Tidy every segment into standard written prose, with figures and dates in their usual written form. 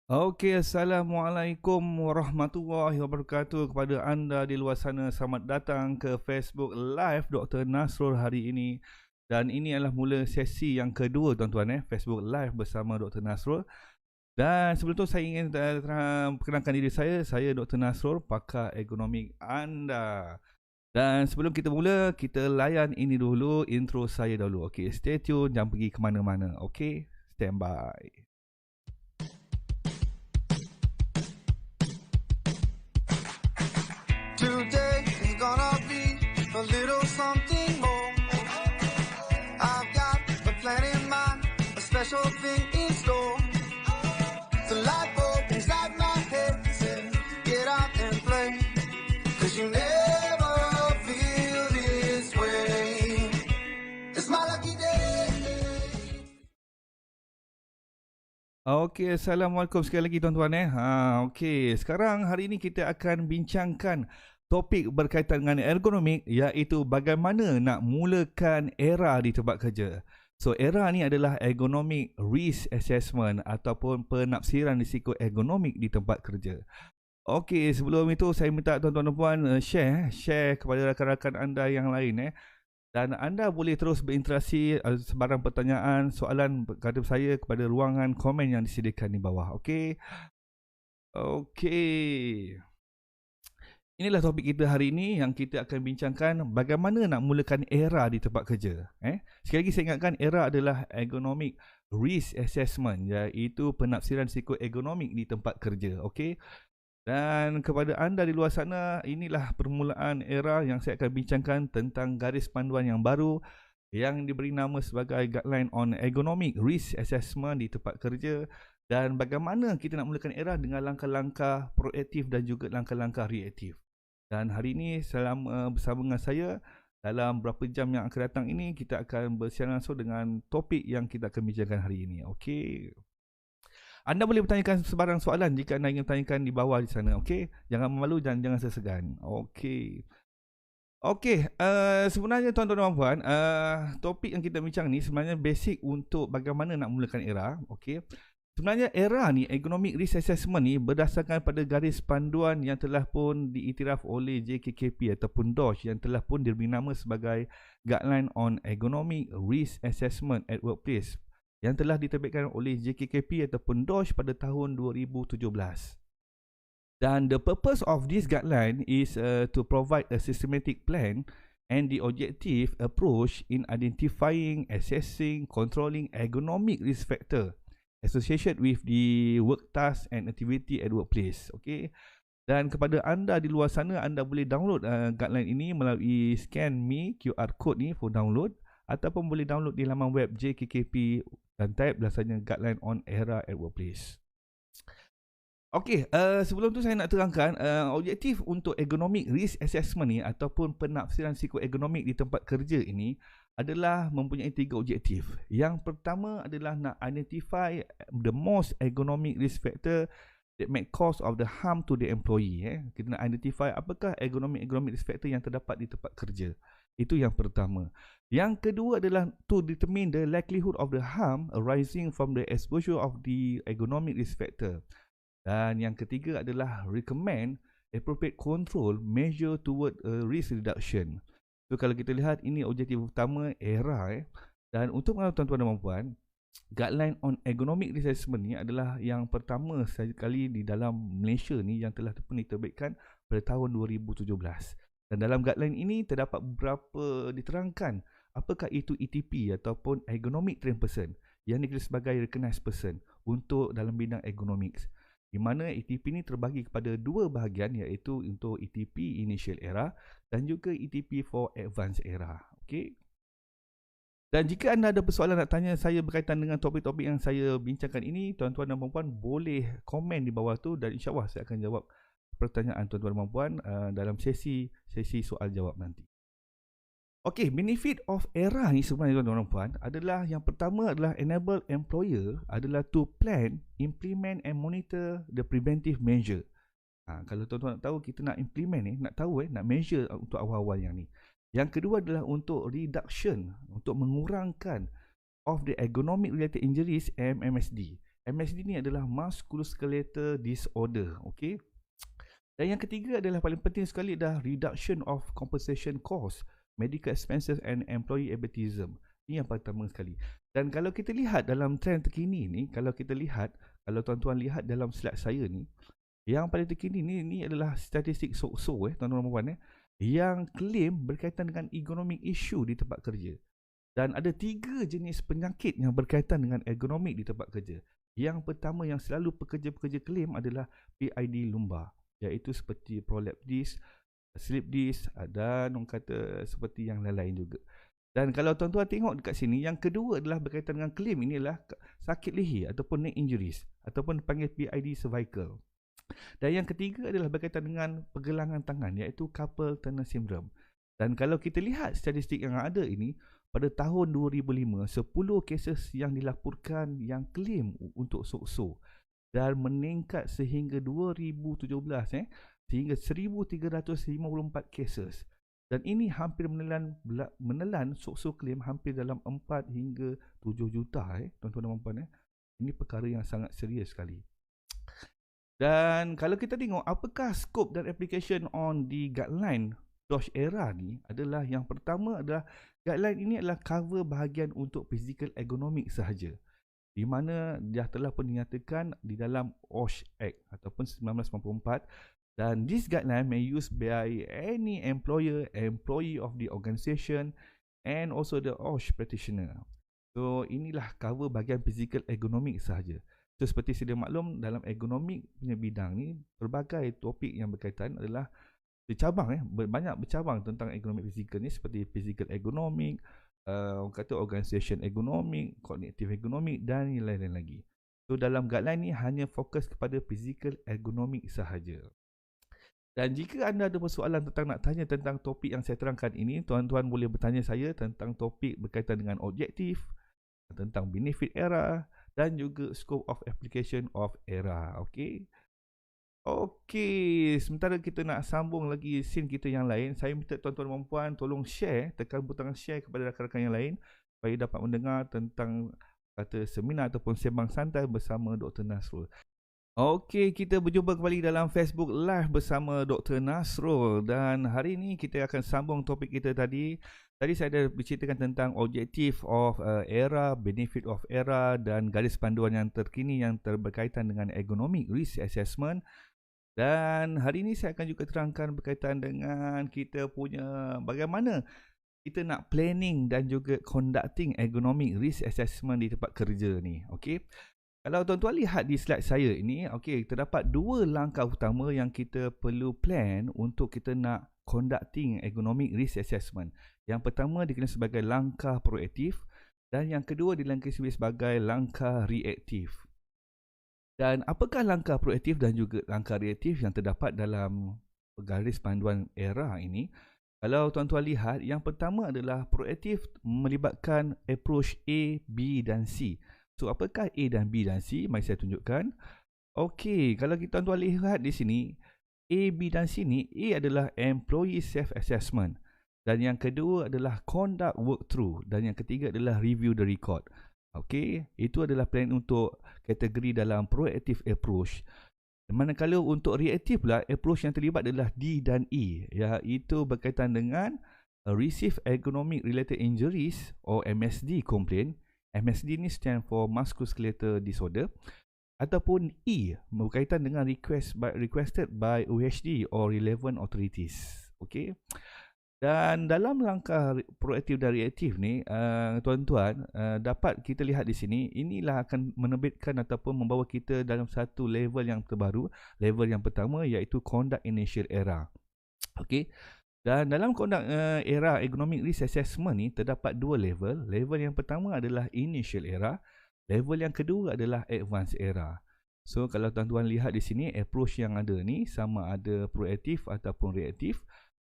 Okey, Assalamualaikum warahmatullahi wabarakatuh kepada anda di luar sana. Selamat datang ke Facebook Live Dr. Nasrul hari ini. Dan ini adalah mula sesi yang kedua tuan-tuan, Facebook Live bersama Dr. Nasrul. Dan sebelum tu saya ingin perkenalkan diri saya Dr. Nasrul, pakar ekonomi anda. Dan sebelum kita mula, kita layan ini dulu, intro saya dulu. Okey, stay tune, jangan pergi ke mana-mana. Okey, stand by. Today is gonna be a little something more. I've got a plan in mind, a special thing in store. The light bulb inside my head said, get out and play. 'Cause you never feel this way. It's my lucky day. Okey, Assalamualaikum sekali lagi tuan-tuan. Okey, sekarang hari ini kita akan bincangkan topik berkaitan dengan ergonomik, iaitu bagaimana nak mulakan era di tempat kerja. So, era ni adalah ergonomic risk assessment ataupun penafsiran risiko ergonomik di tempat kerja. Okey, sebelum itu saya minta tuan-tuan dan puan share kepada rakan-rakan anda yang lain. Dan anda boleh terus berinteraksi sebarang pertanyaan, soalan kepada saya kepada ruangan komen yang disediakan di bawah. Okey. Okey. Inilah topik kita hari ini yang kita akan bincangkan bagaimana nak mulakan era di tempat kerja. Sekali lagi saya ingatkan, era adalah ergonomic risk assessment, iaitu penafsiran risiko ergonomik di tempat kerja. Okey. Dan kepada anda di luar sana, inilah permulaan era yang saya akan bincangkan tentang garis panduan yang baru yang diberi nama sebagai Guideline on Ergonomic Risk Assessment di tempat kerja, dan bagaimana kita nak mulakan era dengan langkah-langkah proaktif dan juga langkah-langkah reaktif. Dan hari ini bersama dengan saya, dalam beberapa jam yang akan datang ini, kita akan bersiaran langsung dengan topik yang kita akan bincangkan hari ini. Okey. Anda boleh bertanyakan sebarang soalan jika anda ingin tanyakan di bawah di sana. Okey, jangan malu dan jangan sesegan. Okey. Okey, sebenarnya tuan-tuan dan puan, topik yang kita bincang ni sebenarnya basic untuk bagaimana nak mulakan era. Okey. Sebenarnya era ni, Economic Risk Assessment ni, berdasarkan pada garis panduan yang telah pun diiktiraf oleh JKKP ataupun DOSH, yang telah pun diberi nama sebagai Guideline on Ergonomic Risk Assessment at Workplace, yang telah diterbitkan oleh JKKP ataupun DOSH pada tahun 2017. Dan the purpose of this guideline is to provide a systematic plan and the objective approach in identifying, assessing, controlling ergonomic risk factor associated with the work task and activity at workplace. Okay. Dan kepada anda di luar sana, anda boleh download guideline ini melalui scan me QR code ni for download, ataupun boleh download di laman web JKKP dan type biasanya Guideline on Era at Workplace. Okey, sebelum tu saya nak terangkan objektif untuk ergonomic risk assessment ni ataupun penafsiran risiko ergonomik di tempat kerja ini adalah mempunyai 3 objektif. Yang pertama adalah nak identify the most ergonomic risk factor that may cause of the harm to the employee. Kita nak identify apakah ergonomic risk factor yang terdapat di tempat kerja. Itu yang pertama. Yang kedua adalah to determine the likelihood of the harm arising from the exposure of the ergonomic risk factor. Dan yang ketiga adalah recommend appropriate control measure toward risk reduction. So kalau kita lihat, ini objektif utama era. Dan untuk tuan-tuan dan puan, Guideline on Ergonomic Risk Assessment ni adalah yang pertama sekali di dalam Malaysia ni yang telah pun diterbitkan pada tahun 2017. Dan dalam guideline ini terdapat beberapa diterangkan apakah itu ETP ataupun Ergonomic Trained Person, yang dikira sebagai Recognized Person untuk dalam bidang ergonomics, di mana ETP ini terbagi kepada 2 bahagian, iaitu untuk ETP Initial Era dan juga ETP for Advanced Era. Okey. Dan jika anda ada persoalan nak tanya saya berkaitan dengan topik-topik yang saya bincangkan ini, tuan-tuan dan puan boleh komen di bawah tu, dan insyaAllah saya akan jawab pertanyaan tuan-tuan dan puan dalam sesi soal jawab nanti. Okey, benefit of era ni sebenarnya tuan-tuan dan puan adalah, yang pertama adalah enable employer adalah to plan, implement and monitor the preventive measure. Kalau tuan-tuan nak tahu, kita nak implement ni, nak tahu nak measure untuk awal-awal yang ni. Yang kedua adalah untuk reduction, untuk mengurangkan of the ergonomic related injuries, MMSD. MSD ni adalah musculoskeletal disorder. Okay. Dan yang ketiga adalah paling penting sekali adalah reduction of compensation cost, medical expenses and employee absenteeism. Ini yang pertama sekali. Dan kalau kita lihat dalam trend terkini ni, kalau tuan-tuan lihat dalam slide saya ni, yang paling terkini ni adalah statistik tuan-tuan dan puan yang claim berkaitan dengan economic issue di tempat kerja. Dan ada 3 jenis penyakit yang berkaitan dengan ergonomik di tempat kerja. Yang pertama yang selalu pekerja-pekerja claim adalah PID lumbar, iaitu seperti prolapse disc, slip disc dan orang kata seperti yang lain-lain juga. Dan kalau tuan-tuan tengok dekat sini, yang kedua adalah berkaitan dengan claim inilah sakit leher ataupun neck injuries ataupun panggil PID cervical. Dan yang ketiga adalah berkaitan dengan pergelangan tangan, iaitu carpal tunnel syndrome. Dan kalau kita lihat statistik yang ada ini, pada tahun 2005, 10 cases yang dilaporkan yang claim untuk SOCSO dan meningkat sehingga 2017 sehingga 1354 cases. Dan ini hampir menelan SOCSO claim hampir dalam 4 hingga 7 juta tuan-tuan dan puan. Ini perkara yang sangat serius sekali. Dan kalau kita tengok apakah scope dan application on the guideline DOSH era ni, adalah yang pertama adalah guideline ini adalah cover bahagian untuk physical ergonomic sahaja, di mana dia telah pun dinyatakan di dalam OSH Act ataupun 1994. Dan this guideline may use by any employee of the organisation and also the OSH practitioner. So inilah cover bahagian physical ergonomic sahaja. So seperti sedia maklum, dalam ergonomik punya bidang ni, berbagai topik yang berkaitan adalah bercabang banyak bercabang tentang ergonomik fizikal ni, seperti physical ergonomic, orang kata organisation ergonomic, cognitive ergonomic dan yang lain-lain lagi. So dalam guideline ni hanya fokus kepada physical ergonomic sahaja. Dan jika anda ada persoalan nak tanya tentang topik yang saya terangkan ini, tuan-tuan boleh bertanya saya tentang topik berkaitan dengan objektif, tentang benefit era dan juga scope of application of era. Okey, sementara kita nak sambung lagi scene kita yang lain, saya minta tuan-tuan dan puan tolong share, tekan butang share kepada rakan-rakan yang lain supaya dapat mendengar tentang kata seminar ataupun sembang santai bersama Dr. Nasrul. Okey, kita berjumpa kembali dalam Facebook Live bersama Dr. Nasrul, dan hari ini kita akan sambung topik kita tadi. Tadi saya dah berceritakan tentang objektif of era, benefit of era dan garis panduan yang terkini yang berkaitan dengan ergonomic risk assessment. Dan hari ini saya akan juga terangkan berkaitan dengan kita punya bagaimana kita nak planning dan juga conducting ergonomic risk assessment di tempat kerja ni. Okey. Kalau tuan-tuan lihat di slide saya ini, terdapat 2 langkah utama yang kita perlu plan untuk kita nak conducting ergonomic risk assessment. Yang pertama dikenal sebagai langkah proaktif dan yang kedua dilangkasi sebagai langkah reaktif. Dan apakah langkah proaktif dan juga langkah reaktif yang terdapat dalam garis panduan era ini? Kalau tuan-tuan lihat, yang pertama adalah proaktif melibatkan approach A, B dan C. So apakah A dan B dan C? Mari saya tunjukkan. Okey, kalau kita tuan-tuan lihat di sini, A, B dan C ni, A adalah employee self-assessment. Dan yang kedua adalah conduct walkthrough. Dan yang ketiga adalah review the record. Okey, itu adalah plan untuk kategori dalam proactive approach. Manakala untuk reactive pula, approach yang terlibat adalah D dan E, iaitu berkaitan dengan receive ergonomic related injuries or MSD complaint. MSD ni stand for musculoskeletal disorder, ataupun E berkaitan dengan requested by OHD or relevant authorities. Okey. Dan dalam langkah proaktif dan reaktif ni, tuan-tuan, dapat kita lihat di sini, inilah akan menerbitkan ataupun membawa kita dalam satu level yang terbaru. Level yang pertama iaitu conduct initial era. Okey. Dan dalam conduct era ergonomic risk assessment ni terdapat 2 level. Level yang pertama adalah initial era. Level yang kedua adalah advanced era. So kalau tuan-tuan lihat di sini, approach yang ada ni sama ada proaktif ataupun reaktif.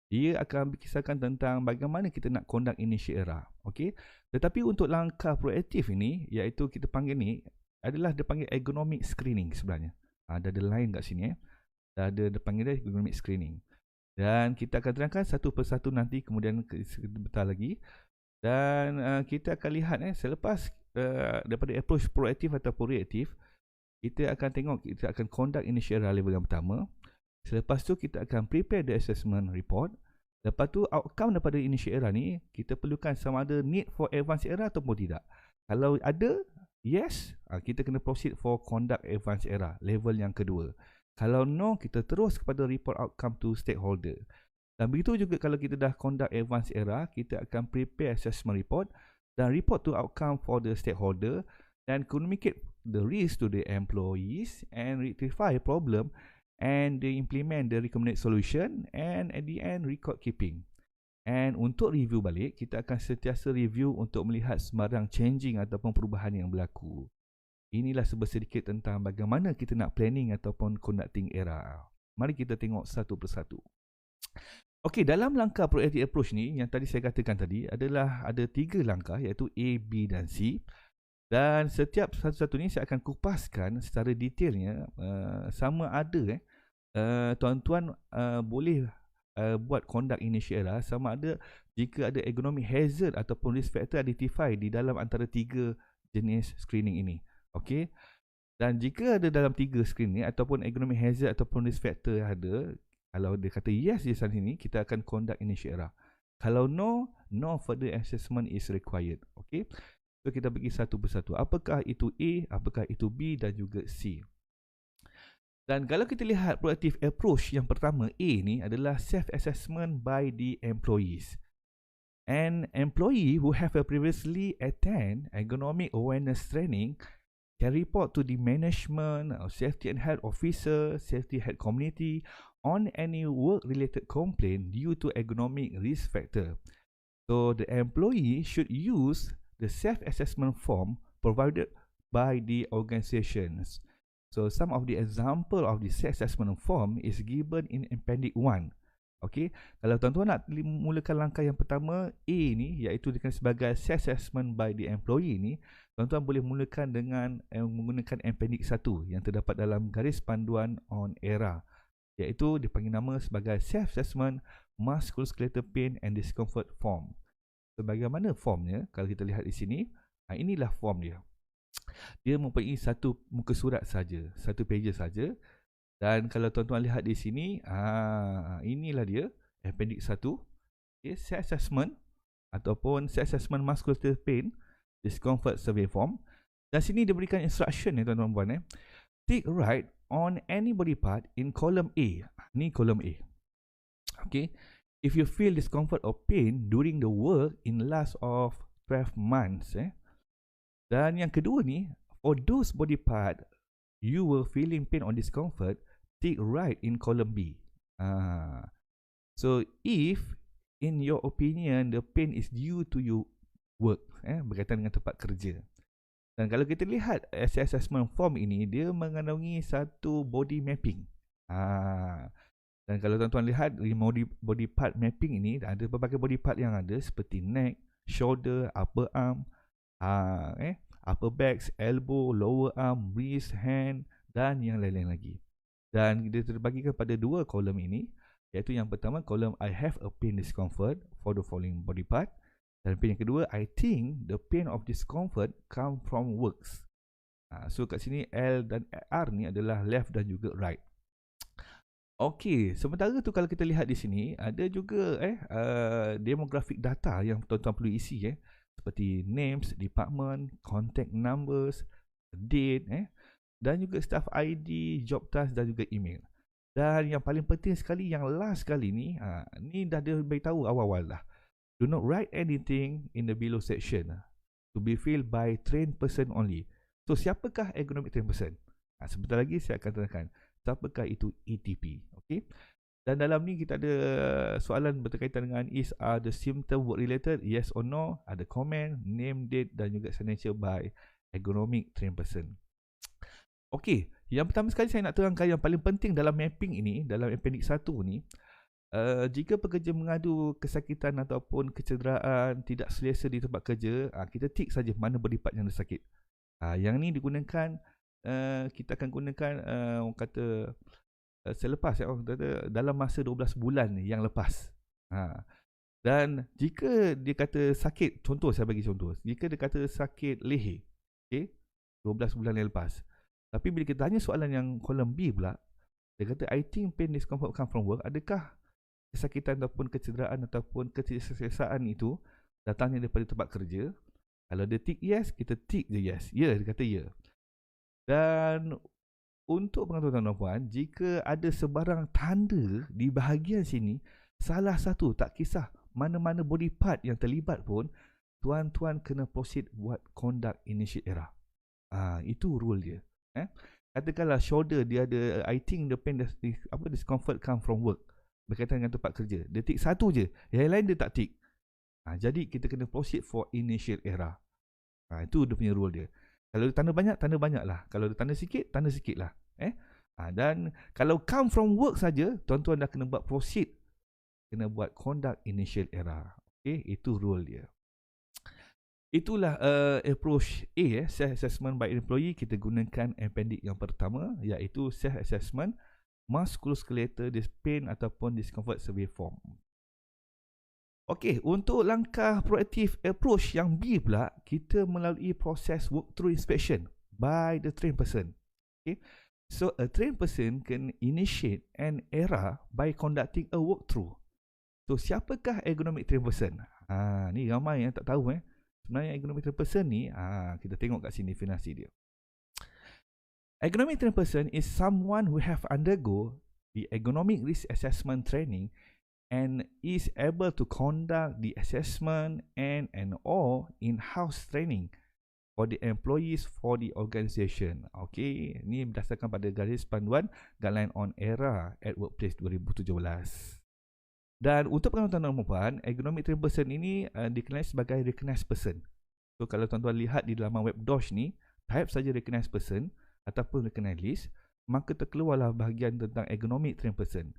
Dia akan berkisahkan tentang bagaimana kita nak conduct initial era. Okey. Tetapi untuk langkah proaktif ini, iaitu kita panggil ni adalah dia panggil ergonomic screening sebenarnya. Ada line kat sini ada panggil dia ergonomic screening. Dan kita akan terangkan satu persatu nanti kemudian sebentar lagi. Dan kita akan lihat selepas daripada approach proaktif ataupun reaktif, kita akan tengok, kita akan conduct initial error level yang pertama. Selepas tu kita akan prepare the assessment report. Lepas tu outcome daripada initial error ni, kita perlukan sama ada need for advanced error ataupun tidak. Kalau ada, yes, kita kena proceed for conduct advanced error level yang kedua. Kalau no, kita terus kepada report outcome to stakeholder. Dan begitu juga kalau kita dah conduct advanced error, kita akan prepare assessment report dan report to outcome for the stakeholder dan communicate the risk to the employees and rectify problem and they implement the recommended solution and at the end record keeping. And untuk review balik, kita akan sentiasa review untuk melihat sembarang changing ataupun perubahan yang berlaku. Inilah sedikit tentang bagaimana kita nak planning ataupun conducting error. Mari kita tengok satu persatu. Okey, dalam langkah proactive approach ni yang tadi saya katakan tadi adalah ada 3 langkah iaitu A, B dan C. Dan setiap satu-satu ni saya akan kupaskan secara detailnya sama ada tuan-tuan boleh buat conduct initial error sama ada jika ada economic hazard ataupun risk factor identify di dalam antara 3 jenis screening ini. Okey. Dan jika ada dalam 3 screening ataupun economic hazard ataupun risk factor ada, kalau dia kata yes di sana sini, kita akan conduct initial error. Kalau no, no further assessment is required. Okey. So kita pergi satu persatu. Apakah itu A, apakah itu B dan juga C. Dan kalau kita lihat proactive approach yang pertama A ni adalah self-assessment by the employees. An employee who have previously attend ergonomic awareness training can report to the management, safety and health officer, safety health community on any work-related complaint due to ergonomic risk factor. So the employee should use the self-assessment form provided by the organizations. So some of the example of the self-assessment form is given in Appendix 1. Okay, kalau tuan-tuan nak mulakan langkah yang pertama A ni, iaitu dikenal sebagai self-assessment by the employee ni, tuan-tuan boleh mulakan dengan menggunakan Appendix 1 yang terdapat dalam garis panduan on error, iaitu dipanggil nama sebagai self-assessment musculoskeletal pain and discomfort form. Sebagaimana formnya, kalau kita lihat di sini, inilah form dia. Dia mempunyai satu muka surat saja, satu pages saja. Dan kalau tuan-tuan lihat di sini, inilah dia, Appendix 1. Okay, self-assessment ataupun self-assessment musculoskeletal pain discomfort survey form. Dan sini dia berikan instruction ni tuan-tuan puan. Tick right on any body part in column A. Ni column A. Okay. If you feel discomfort or pain during the work in last of 12 months. Dan yang kedua ni, for those body part you were feeling pain or discomfort, tick right in column B. So if in your opinion the pain is due to your work, berkaitan dengan tempat kerja. Dan kalau kita lihat assessment form ini, dia mengandungi satu body mapping. Dan kalau tuan-tuan lihat body part mapping ini, ada berbagai body part yang ada seperti neck, shoulder, upper arm, upper back, elbow, lower arm, wrist, hand dan yang lain-lain lagi. Dan dia terbagikan pada 2 kolom ini, iaitu yang pertama kolom I have a pain discomfort for the following body part, dan yang kedua I think the pain of discomfort come from works. So kat sini L dan R ni adalah left dan juga right. Okey, sementara tu kalau kita lihat di sini ada juga demographic data yang tuan-tuan perlu isi seperti names, department, contact numbers, date dan juga staff ID, job task dan juga email. Dan yang paling penting sekali, yang last sekali ni, ni dah dia beritahu awal-awal dah. Do not write anything in the below section to be filled by trained person only. So siapakah ergonomic trained person? Sebentar lagi saya akan terangkan siapakah itu ETP. Okay? Dan dalam ni kita ada soalan berkaitan dengan are the symptom work related, yes or no, ada comment, name, date dan juga signature by ergonomic trained person. Okey, yang pertama sekali saya nak terangkan yang paling penting dalam mapping ini, dalam appendix 1 ni, jika pekerja mengadu kesakitan ataupun kecederaan tidak selesa di tempat kerja, kita tick saja mana body part yang ada sakit. Yang ni digunakan, kita akan gunakan orang kata selepas orang kata dalam masa 12 bulan yang lepas. Dan jika dia kata sakit, contoh saya bagi contoh, jika dia kata sakit leher, okay, 12 bulan yang lepas, Tapi bila kita tanya soalan yang kolom B pula, dia kata I think pain discomfort come from work. Adakah kesakitan ataupun kecederaan ataupun ketidakselsaan itu datangnya daripada tempat kerja? Kalau dia tick yes, kita tick je yes. Ya, dia kata ya. Dan untuk pengetahuan tuan-tuan dan puan, jika ada sebarang tanda di bahagian sini, salah satu, tak kisah mana-mana body part yang terlibat pun, tuan-tuan kena proceed buat conduct initiate error. Itu rule dia. Katakanlah shoulder dia ada, I think the pain discomfort come from work, berkaitan dengan tempat kerja. Dia tick satu je, yang lain dia tak tick. Jadi kita kena proceed for initiate error. Itu dia punya rule dia. Kalau dia tanda banyak lah. Kalau dia tanda sikit lah. Dan kalau come from work saja, tuan-tuan dah kena buat proceed, kena buat conduct initial error. Itu rule dia. Itulah approach A, self-assessment by employee. Kita gunakan appendix yang pertama, iaitu self-assessment musculoskeletal pain ataupun discomfort survey form. Untuk langkah proactive approach yang B pula, kita melalui proses walkthrough inspection by the trained person. So a trained person can initiate an error by conducting a walkthrough. So siapakah ergonomic trained person? Ni ramai yang tak tahu Sebenarnya ergonomic trained person ni, kita tengok kat sini definisi dia. Ergonomic trained person is someone who have undergo the ergonomic risk assessment training and is able to conduct the assessment and or in-house training for the employees for the organisation. Ini berdasarkan pada garis panduan Guideline on Error at Workplace 2017. Dan untuk tuan-tuan dan puan, ergonomic trained person ini dikenali sebagai recognized person. So kalau tuan-tuan lihat di laman web DOSH ni, type saja recognized person ataupun recognized list, maka terkeluarlah bahagian tentang ergonomic trained person.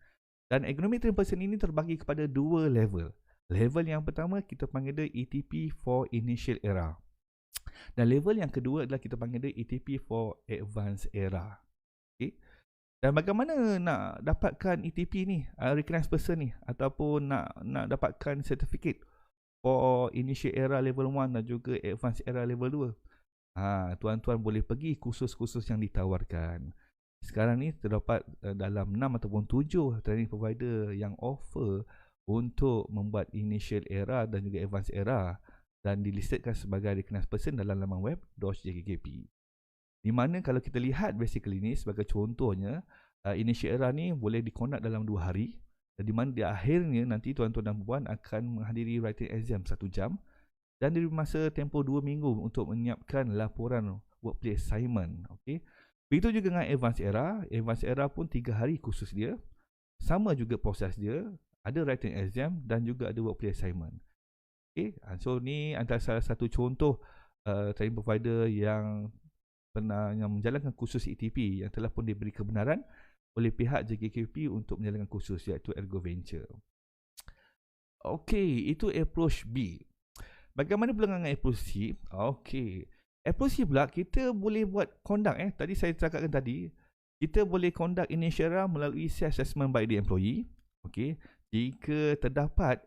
Dan ergonomic trained person ini terbagi kepada dua level. Level yang pertama kita panggil dia ETP for initial error. Dan level yang kedua adalah kita panggil dia ETP for advanced error. Dan bagaimana nak dapatkan ETP ni, recognized person ni, ataupun nak dapatkan certificate for initial error level 1 dan juga advanced error level 2? Tuan-tuan boleh pergi kursus-kursus yang ditawarkan. Sekarang ni terdapat dalam 6 ataupun 7 training provider yang offer untuk membuat initial error dan juga advanced error, dan dilistedkan sebagai recognized person dalam laman web DOSH JKKP. Di mana kalau kita lihat basically ni sebagai contohnya, initial error ni boleh dikondak dalam 2 hari, dan di mana di akhirnya nanti tuan-tuan dan puan akan menghadiri writing exam 1 jam dan diberi masa tempoh 2 minggu untuk menyiapkan laporan workplace assignment. Begitu juga dengan advanced error. Advanced error pun 3 hari kursus dia. Sama juga proses dia. Ada writing exam dan juga ada workplace assignment. So ni antara salah satu contoh training provider yang pernah menjalankan kursus ETP yang telah pun diberi kebenaran oleh pihak JKKP untuk menjalankan kursus, iaitu Ergo Venture. Itu approach B. Bagaimana pula dengan approach C? Approach C pula, kita boleh buat conduct. Tadi saya cakapkan tadi, kita boleh conduct initial error melalui self-assessment by the employee. Jika terdapat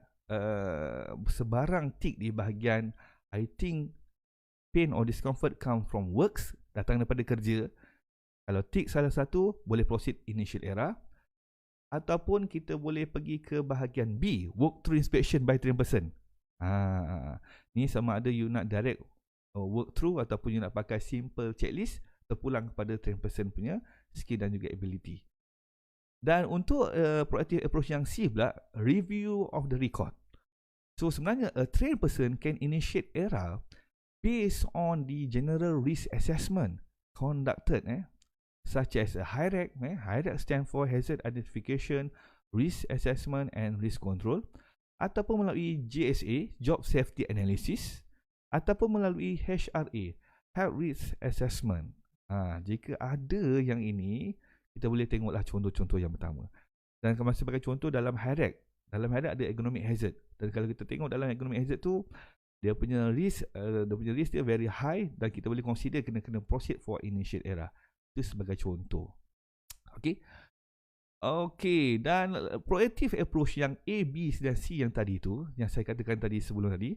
sebarang tick di bahagian I think pain or discomfort come from works, datang daripada kerja. Kalau tick salah satu, boleh proceed initial error. Ataupun kita boleh pergi ke bahagian B, walkthrough inspection by trained person. Ni sama ada you nak direct work through ataupun you nak pakai simple checklist, terpulang kepada trained person punya skill dan juga ability. Dan untuk proactive approach yang C pula, review of the record. So sebenarnya a trained person can initiate error based on the general risk assessment conducted, such as a HIRAC. HIRAC stand for Hazard Identification, Risk Assessment and Risk Control, ataupun melalui JSA, Job Safety Analysis, ataupun melalui HRA, Health Risk Assessment. Jika ada yang ini, kita boleh tengoklah contoh-contoh yang pertama. Dan kalau sebagai contoh dalam HIRAC, ada ergonomic hazard. Dan kalau kita tengok dalam ergonomic hazard tu, dia punya risk dia very high, dan kita boleh consider kena proceed for initial error. Itu sebagai contoh. Dan proactive approach yang A, B dan C yang tadi tu, yang saya katakan tadi sebelum tadi,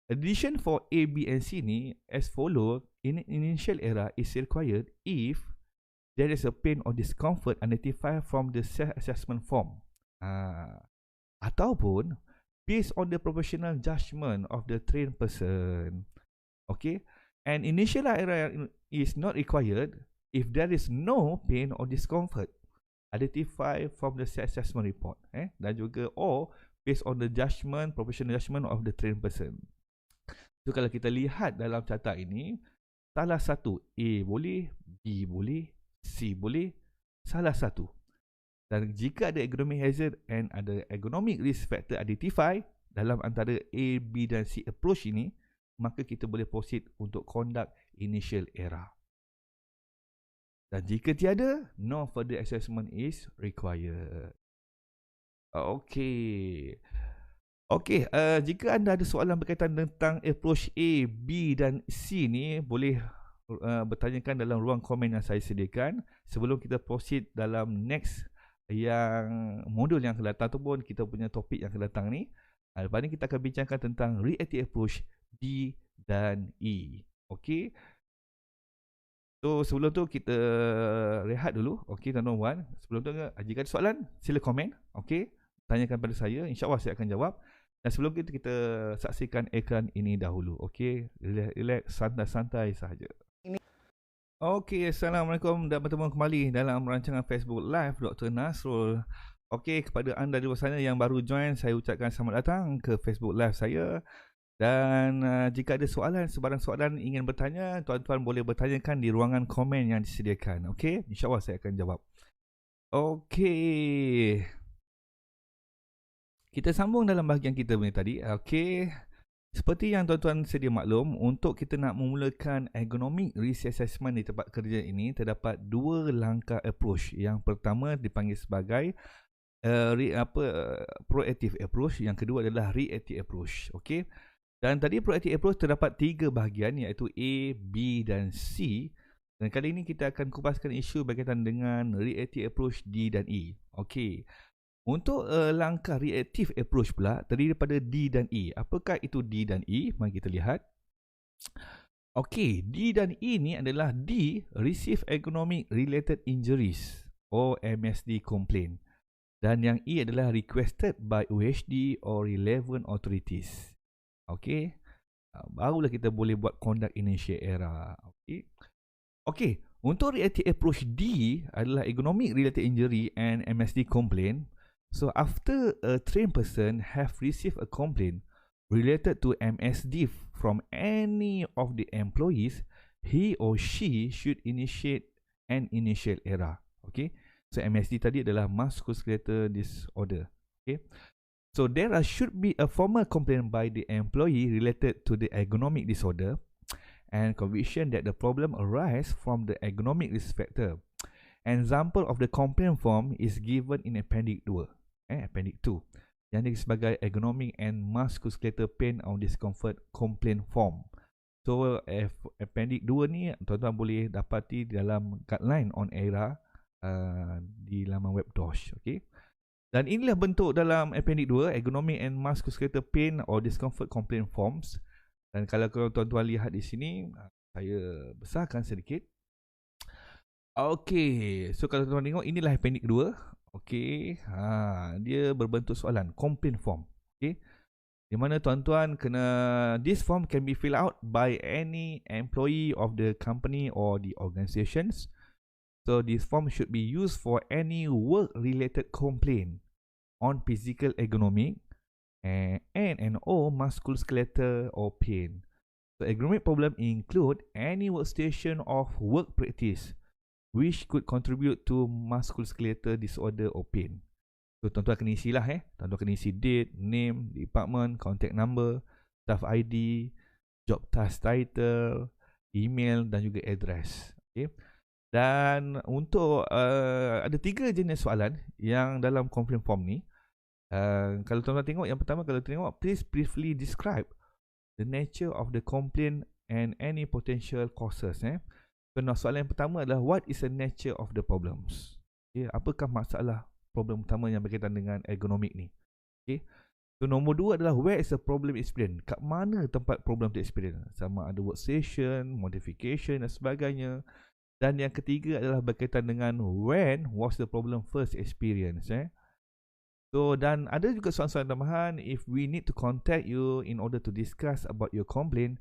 Addition for A, B and C ni as follow. In initial error is required if there is a pain or discomfort identified from the self-assessment form. Ataupun based on the professional judgment of the trained person. Okay. And initial error is not required if there is no pain or discomfort identified from the self-assessment report. Dan juga or based on the judgment, professional judgment of the trained person. So kalau kita lihat dalam carta ini, salah satu A boleh, B boleh, C boleh, salah satu. Dan jika ada economic hazard and ada economic risk factor identify dalam antara A, B dan C approach ini, maka kita boleh proceed untuk conduct initial error. Dan jika tiada, no further assessment is required. Okay. Okey, jika anda ada soalan berkaitan tentang approach A, B dan C ni, boleh bertanyakan dalam ruang komen yang saya sediakan sebelum kita proceed dalam next yang modul yang akan datang ataupun kita punya topik yang akan datang ni. Lepas ni kita akan bincangkan tentang reactive approach D dan E. Okey. So sebelum tu kita rehat dulu. Okey tuan-tuan. Sebelum tu jika ada soalan sila komen. Okey. Tanyakan pada saya, insya-Allah saya akan jawab. Dan sebelum itu kita saksikan iklan ini dahulu. Okey, relax, santai-santai sahaja. Okey, assalamualaikum dan bertemu kembali dalam rancangan Facebook Live Dr. Nasrul. Okey, kepada anda di luar sana yang baru join, saya ucapkan selamat datang ke Facebook Live saya. Dan jika ada soalan, sebarang soalan ingin bertanya, tuan-tuan boleh bertanyakan di ruangan komen yang disediakan. Okey, insya-Allah saya akan jawab. Okey. Kita sambung dalam bahagian kita punya tadi. Okey. Seperti yang tuan-tuan sedia maklum, untuk kita nak memulakan economic risk assessment di tempat kerja ini, terdapat dua langkah approach. Yang pertama dipanggil sebagai proactive approach, yang kedua adalah reactive approach. Okey. Dan tadi proactive approach terdapat tiga bahagian, iaitu A, B dan C. Dan kali ini kita akan kupaskan isu berkaitan dengan reactive approach D dan E. Okey. Untuk langkah reactive approach pula terdiri daripada D dan E. Apakah itu D dan E? Mari kita lihat. Okey, D dan E ni adalah D, receive economic related injuries or MSD complaint. Dan yang E adalah requested by OHD or relevant authorities. Okey. Barulah kita boleh buat conduct initial error. Okey. Okey, untuk reactive approach D adalah economic related injury and MSD complaint. So after a trained person have received a complaint related to MSD from any of the employees, he or she should initiate an initial error. Okay. So MSD tadi adalah musculoskeletal disorder. Okay. So there should be a formal complaint by the employee related to the ergonomic disorder and conviction that the problem arises from the ergonomic risk factor. An example of the complaint form is given in Appendix 2. Appendix 2 yang ini sebagai ergonomic and musculoskeletal pain or discomfort complaint form. So Appendix 2 ni tuan-tuan boleh dapati dalam guideline on ERA di laman web DOSH. Okay. Dan inilah bentuk dalam Appendix 2, ergonomic and musculoskeletal pain or discomfort complaint forms. Dan kalau tuan-tuan lihat di sini, saya besarkan sedikit. Okay, so kalau tuan-tuan tengok, inilah Appendix 2. Okey, dia berbentuk soalan complaint form. Okey, di mana tuan-tuan kena, this form can be filled out by any employee of the company or the organizations. So this form should be used for any work-related complaint on physical ergonomic and or musculoskeletal or pain. So ergonomic problem include any workstation of work practice which could contribute to musculoskeletal disorder or pain. So tuan-tuan kena isilah tuan-tuan kena isi date, name, department, contact number, staff ID, job task title, email dan juga address. Okay. Dan untuk ada 3 jenis soalan yang dalam complaint form ni. Kalau tuan-tuan tengok, yang pertama kalau tengok, please briefly describe the nature of the complaint and any potential causes. So, soalan yang pertama adalah what is the nature of the problems? Okay, apakah masalah problem utama yang berkaitan dengan ergonomik ni? Okay. So nombor 2 adalah where is the problem experience. Kat mana tempat problem tu experience? Sama ada workstation, modification dan sebagainya. Dan yang ketiga adalah berkaitan dengan when was the problem first experience. So dan ada juga soalan-soalan tambahan, if we need to contact you in order to discuss about your complaint,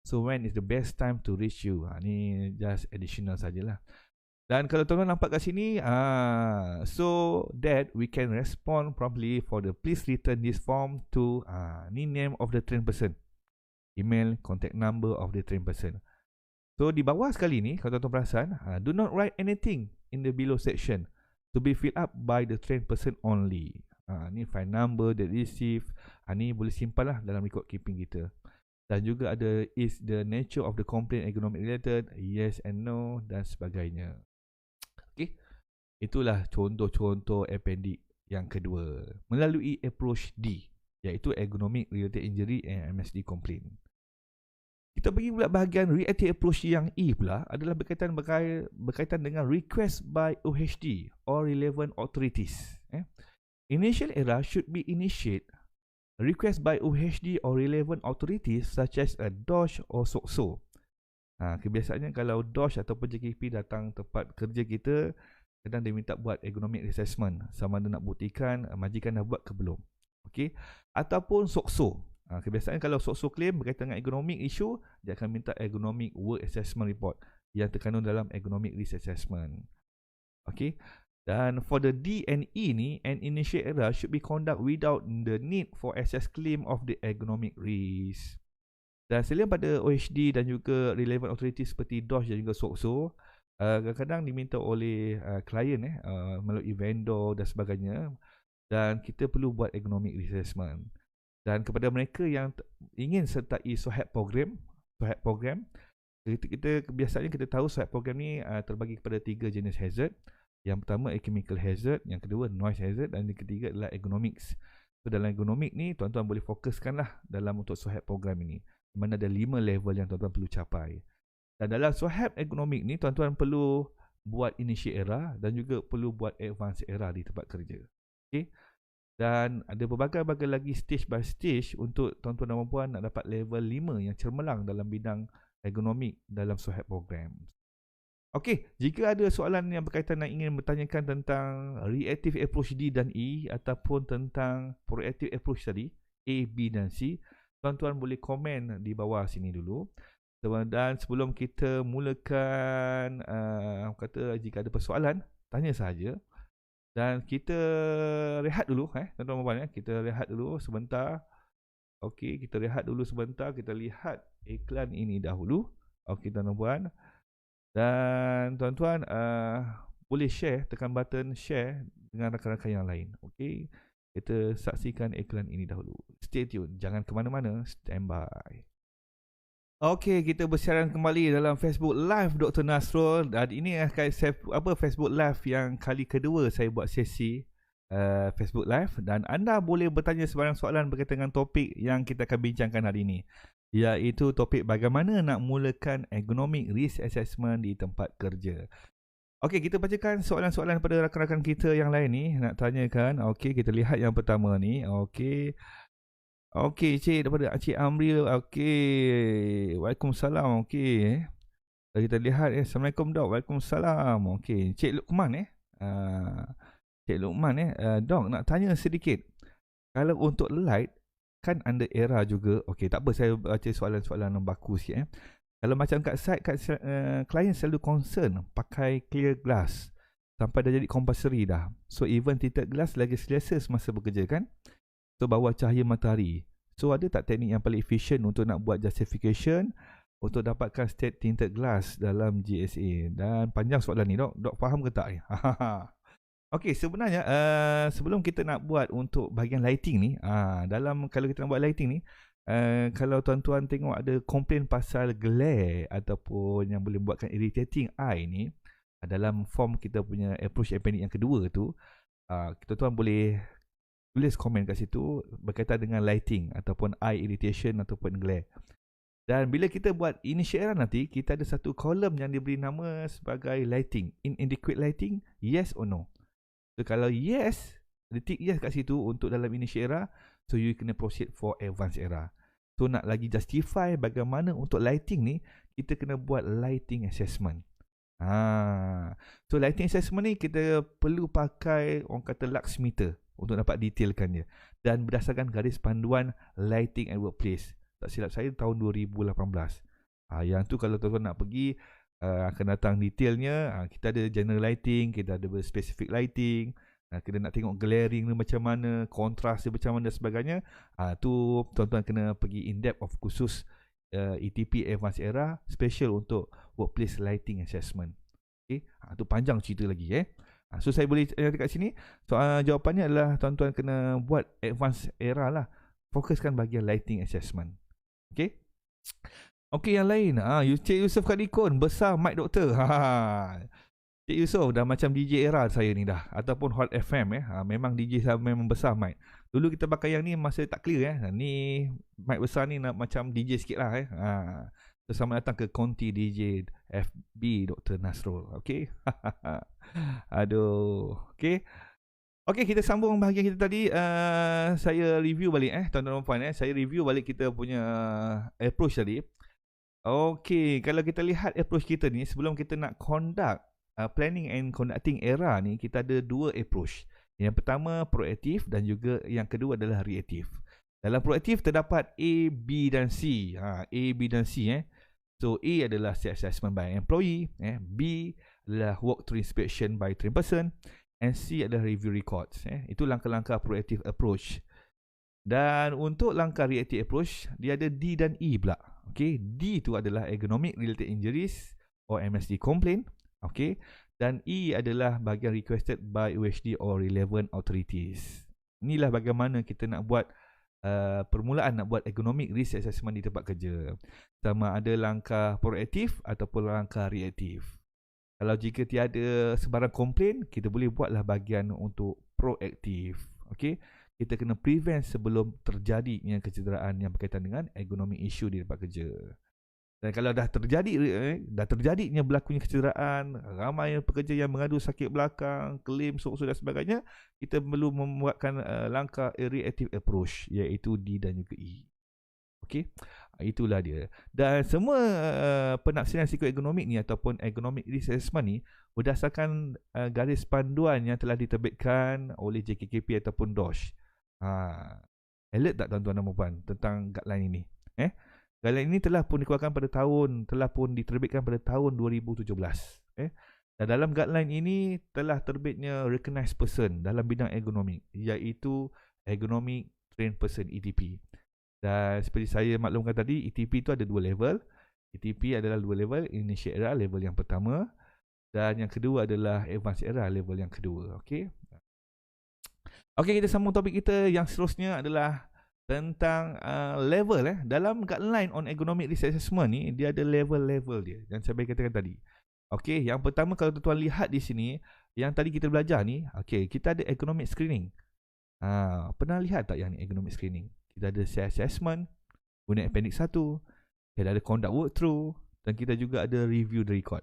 so when is the best time to reach you? Ni just additional sajalah. Dan kalau tuan-tuan nampak kat sini, so that we can respond promptly for the please return this form to ni name of the trained person, email, contact number of the trained person. So di bawah sekali ni, kalau tuan-tuan perasan, do not write anything in the below section to be filled up by the trained person only. Ni file number that receive, ni boleh simpan lah dalam record keeping kita. Dan juga ada is the nature of the complaint economic related, yes and no dan sebagainya. Okay, itulah contoh-contoh appendix yang kedua melalui approach D, iaitu economic related injury and MSD complaint. Kita pergi pula bahagian reactive approach yang E pula adalah berkaitan dengan request by OHD or relevant authorities. Initial error should be initiate request by OHD or relevant authorities such as a DOJ or SOCSO. Kebiasaannya kalau DOJ ataupun JKP datang tempat kerja kita, kadang dia minta buat economic assessment, sama ada nak buktikan majikan dah buat ke belum. Okey, ataupun SOCSO. Kebiasaan kalau SOCSO claim berkaitan dengan economic issue, dia akan minta economic work assessment report yang terkandung dalam economic risk assessment. Okey. Dan for the D and E ni, an initial error should be conduct without the need for assess claim of the economic risk. Dan selain pada OHD dan juga relevant authority seperti DOJ dan juga SOCSO, kadang-kadang diminta oleh klien melalui vendor dan sebagainya, dan kita perlu buat economic risk assessment. Dan kepada mereka yang ingin sertai SOHAP program, kita kebiasaannya kita tahu SOHAP program ni terbagi kepada 3 jenis hazard. Yang pertama chemical hazard, yang kedua noise hazard, dan yang ketiga adalah economics. So dalam economic ni tuan-tuan boleh fokuskanlah dalam untuk SOHAP program ini, di mana ada 5 level yang tuan-tuan perlu capai. Dan dalam SOHAP economic ni tuan-tuan perlu buat initial error dan juga perlu buat advance error di tempat kerja. Okay? Dan ada berbagai-bagai lagi stage by stage untuk tuan-tuan dan puan nak dapat level 5 yang cermelang dalam bidang economic dalam SOHAP program. Okey, jika ada soalan yang berkaitan dan ingin bertanyakan tentang reactive approach D dan E ataupun tentang proactive approach tadi, A, B dan C, tuan-tuan boleh komen di bawah sini dulu. Dan sebelum kita mulakan, jika ada persoalan, tanya sahaja. Dan kita rehat dulu, tuan-tuan dan puan, kita rehat dulu sebentar. Okey, kita rehat dulu sebentar, kita lihat iklan ini dahulu. Okey, tuan-tuan dan puan. Dan tuan-tuan boleh share, tekan button share dengan rakan-rakan yang lain. Okey, kita saksikan iklan ini dahulu. Stay tune, jangan ke mana-mana, stand by. Okey, kita bersiaran kembali dalam Facebook Live Dr. Nasrul. Dan ini Facebook Live yang kali kedua saya buat sesi Facebook Live. Dan anda boleh bertanya sebarang soalan berkaitan dengan topik yang kita akan bincangkan hari ini, iaitu topik bagaimana nak mulakan economic risk assessment di tempat kerja. Okey, kita bacakan soalan-soalan pada rakan-rakan kita yang lain ni nak tanyakan. Okey, kita lihat yang pertama ni. Okey, Cik, daripada Cik Amril. Okey, Waalaikumsalam. Okey, kita lihat. Assalamualaikum Dok. Waalaikumsalam. Okey, Cik Luqman Cik Luqman Dok, nak tanya sedikit. Kalau untuk light kan under era juga. Okey, tak apa, saya baca soalan-soalan yang baku sikit. Kalau macam kat site, klien selalu concern pakai clear glass sampai dah jadi compulsory dah. So even tinted glass lagi selesa semasa bekerja kan. So bawah cahaya matahari. So ada tak teknik yang paling efisien untuk nak buat justification untuk dapatkan state tinted glass dalam GSA? Dan panjang soalan ni, Dok faham ke tak? Okey, sebenarnya sebelum kita nak buat untuk bahagian lighting ni, kalau kita nak buat lighting ni, kalau tuan-tuan tengok ada komplain pasal glare ataupun yang boleh buatkan irritating eye ni, dalam form kita punya approach appendix yang kedua tu, tuan-tuan boleh tulis komen kat situ berkaitan dengan lighting ataupun eye irritation ataupun glare. Dan bila kita buat initial error nanti, kita ada satu kolom yang diberi nama sebagai lighting, inadequate lighting, yes or no. So kalau yes, dia tick yes kat situ untuk dalam initial error. So you kena proceed for advanced era. So nak lagi justify bagaimana untuk lighting ni, kita kena buat lighting assessment. So lighting assessment ni kita perlu pakai orang kata lux meter untuk dapat detailkan dia, dan berdasarkan garis panduan lighting at workplace. Tak silap saya tahun 2018. Yang tu kalau tuan-tuan nak pergi akan datang detailnya. Kita ada general lighting, kita ada specific lighting, kita nak tengok glaring ni macam mana, kontras dia macam mana dan sebagainya. Tu tuan-tuan kena pergi in depth of khusus ETP Advanced Era special untuk workplace lighting assessment. Okay, tu panjang cerita lagi. So saya boleh dekat sini. So jawapannya adalah tuan-tuan kena buat Advanced Era lah. Fokuskan bahagian lighting assessment. Okay. Okay, yang lain. Cik Yusof Kadikun, besar mic doktor. Cik Yusof dah macam DJ era saya ni dah. Ataupun Hot FM. Memang DJ saya memang besar mic. Dulu kita pakai yang ni masa tak clear. Ni mic besar ni nak macam DJ sikit lah. So, selamat datang ke Konti DJ FB Dr. Nasrul. Okay. Aduh. Okay. Okay, kita sambung bahagian kita tadi. Saya review balik tuan-tuan dan puan. Saya review balik kita punya approach tadi. Okay, kalau kita lihat approach kita ni, sebelum kita nak conduct planning and conducting era ni, kita ada dua approach. Yang pertama proaktif dan juga yang kedua adalah reaktif. Dalam proaktif terdapat A, B dan C. A, B dan C. So A adalah self-assessment by employee, B adalah walk-through inspection by trained person, and C adalah review records. Itu langkah-langkah proactive approach. Dan untuk langkah reactive approach, dia ada D dan E pula. Okay, D itu adalah ergonomic related injuries or MSD complaint. Okay, dan E adalah bahagian requested by UHD or relevant authorities. Inilah bagaimana kita nak buat permulaan nak buat ergonomic risk assessment di tempat kerja. Sama ada langkah proaktif ataupun langkah reaktif. Kalau jika tiada sebarang komplain, kita boleh buatlah bahagian untuk proaktif. Okay, kita kena prevent sebelum terjadinya kecederaan yang berkaitan dengan ergonomic issue di tempat kerja. Dan kalau dah terjadinya berlakunya kecederaan, ramai pekerja yang mengadu sakit belakang, claim sok-sok dan sebagainya, kita perlu membuatkan langkah reactive approach, iaitu D dan juga E. Okey, itulah dia. Dan semua penafsiran psikoergonomik ni ataupun ergonomic risk assessment ni berdasarkan garis panduan yang telah diterbitkan oleh JKKP ataupun DOSH. Alert tak tuan-tuan dan puan tentang guideline ini? Guideline ini telah pun dikeluarkan telah pun diterbitkan pada tahun 2017. Dan dalam guideline ini telah terbitnya recognized person dalam bidang ergonomik, iaitu ergonomic trained person ETP. Dan seperti saya maklumkan tadi, ETP itu ada dua level. ETP adalah dua level, initial era level yang pertama, dan yang kedua adalah advanced era level yang kedua. Okey. Okey, kita sambung topik kita yang seterusnya adalah tentang level. Dalam guideline on ergonomic risk assessment ni, dia ada level-level dia yang saya katakan tadi. Okey, yang pertama kalau tuan-tuan lihat di sini, yang tadi kita belajar ni, okey, kita ada ergonomic screening. Pernah lihat tak yang ni ergonomic screening? Kita ada self-assessment, guna appendix 1, kita ada conduct walkthrough, dan kita juga ada review the record.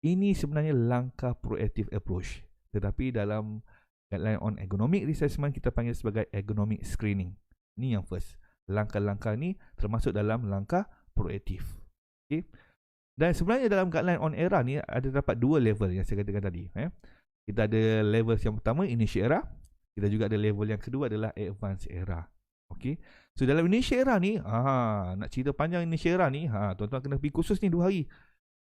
Ini sebenarnya langkah proactive approach. Tetapi dalam guideline on ergonomic risk assessment, kita panggil sebagai ergonomic screening. Ini yang first. Langkah-langkah ni termasuk dalam langkah proaktif. Okay. Dan sebenarnya dalam guideline on era ni ada dapat dua level yang saya katakan tadi. Kita ada level yang pertama, initial era. Kita juga ada level yang kedua adalah advanced era. Okay. So dalam initial era ni, nak cerita panjang initial era ni, tuan-tuan kena pergi kursus ni 2 hari.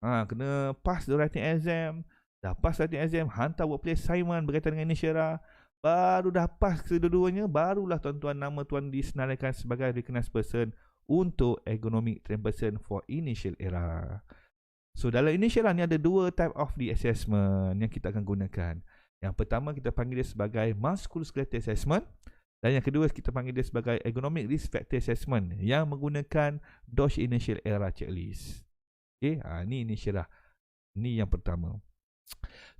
Kena pass the writing exam. Dah pass writing exam, hantar workplace assignment berkaitan dengan initial era. Baru dah pas kedua-duanya, barulah tuan-tuan nama tuan disenaraikan sebagai recognized person untuk ergonomic trained person for initial era. So dalam initial era ni ada dua type of the assessment yang kita akan gunakan. Yang pertama kita panggil dia sebagai musculoskeletal assessment, dan yang kedua kita panggil dia sebagai ergonomic risk factor assessment yang menggunakan DOSH initial era checklist. Okay, ni initial era. Ni yang pertama.